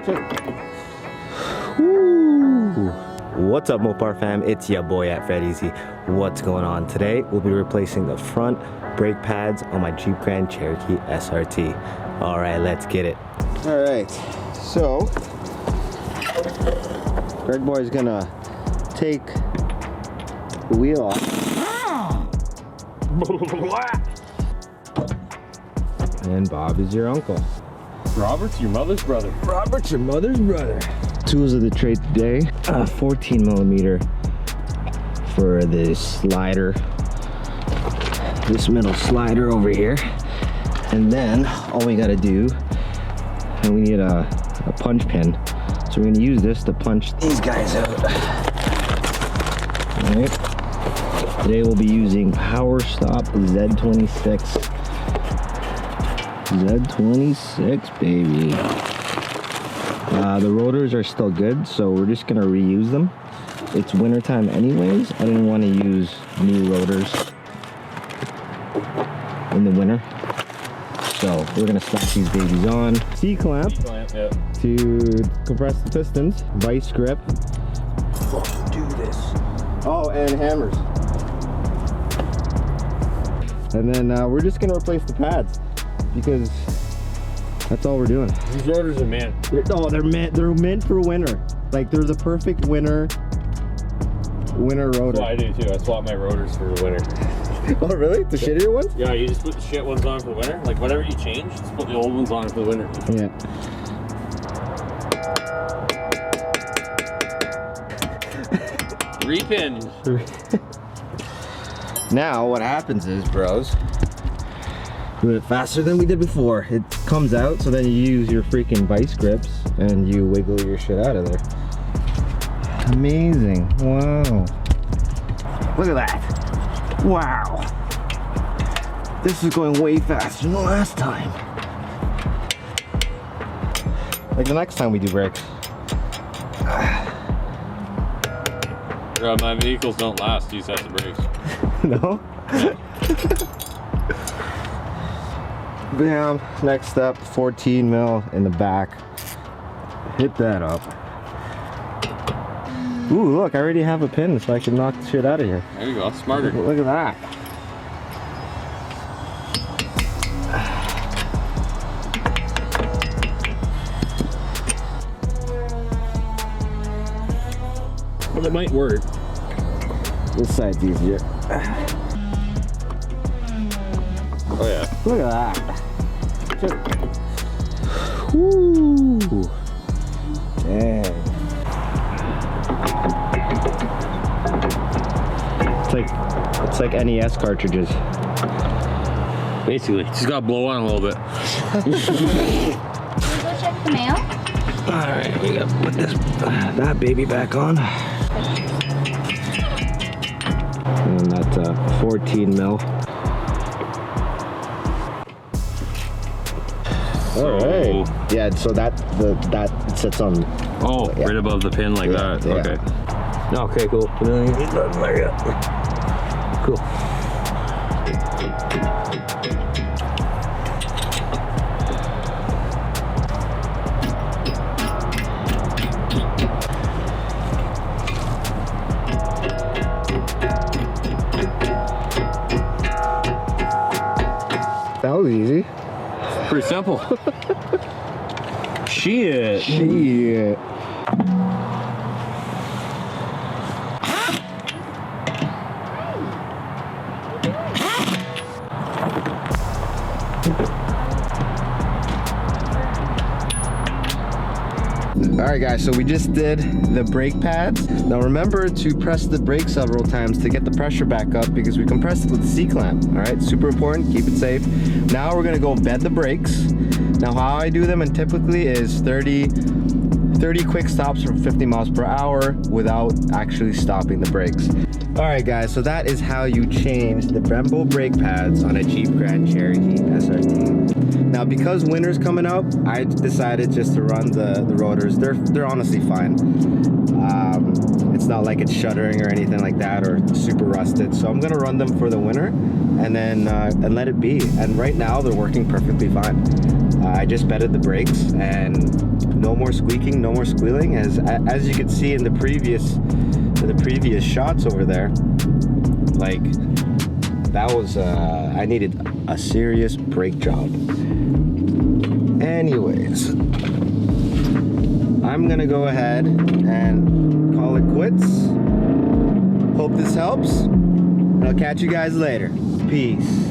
Woo. What's up, Mopar fam? It's your boy at Ft-lbs. What's going on? Today we'll be replacing the front brake pads on my Jeep Grand Cherokee SRT. All right, let's get it. All right, so Greg Boy is gonna take the wheel off. And Bob is your uncle. Robert's your mother's brother. Robert's your mother's brother. Tools of the trade today, 14 millimeter for this slider, this middle slider over here. And then all we gotta do, and we need a punch pin. So we're gonna use this to punch these guys out. All right. Today we'll be using Power Stop Z26. Z26, baby. The rotors are still good, so we're just gonna reuse them. It's wintertime anyways. I didn't want to use new rotors in the winter. So we're gonna slap these babies on. C-clamp yeah, to compress the pistons. Vice grip. Do this. Oh, and hammers. And then we're just gonna replace the pads because that's all we're doing. These rotors are meant. They're meant for winter. Like they're the perfect winter rotor. Well, I do too. I swap my rotors for the winter. Oh really? The shittier ones? Yeah, you just put the shit ones on for the winter. Like whatever you change, just put the old ones on for the winter. Yeah. Repin. Now what happens is, bros, do it faster than we did before. It comes out, so then you use your freaking vice grips and you wiggle your shit out of there. Amazing. Wow. Look at that. Wow. This is going way faster than the last time. Like the next time we do brakes. My vehicles don't last 2 sets of brakes. No? Bam. Next up, 14 mil in the back. Hit that up. Ooh, look, I already have a pin so I can knock the shit out of here. There you go, smarter. Look at that. Well, it might work. This side's easier. Oh yeah. Look at that. Woo. Dang. It's like NES cartridges. Basically, just gotta blow on a little bit. Can we go check the mail? All right, we gotta put this that baby back on. And that's 14 mil. All right. Yeah, so that sits on. Oh, yeah. Right above the pin like that. Yeah. Okay. Okay, cool. Cool. That was easy. Pretty simple. Shit. Shit. Alright guys, so we just did the brake pads. Now remember to press the brake several times to get the pressure back up because we compressed it with the C-clamp. Alright, super important, keep it safe. Now we're gonna go bed the brakes. Now how I do them and typically is 30 quick stops from 50 miles per hour without actually stopping the brakes. Alright guys, so that is how you change the Brembo brake pads on a Jeep Grand Cherokee SRT. Now because winter's coming up, I decided just to run the rotors. They're honestly fine. It's not like it's shuddering or anything like that or super rusted. So I'm gonna run them for the winter and then and let it be. And right now they're working perfectly fine. I just bedded the brakes and no more squeaking, no more squealing. As you could see in the previous shots over there, like that was I needed a serious brake job. Anyways, I'm gonna go ahead and call it quits. Hope this helps. I'll catch you guys later. Peace.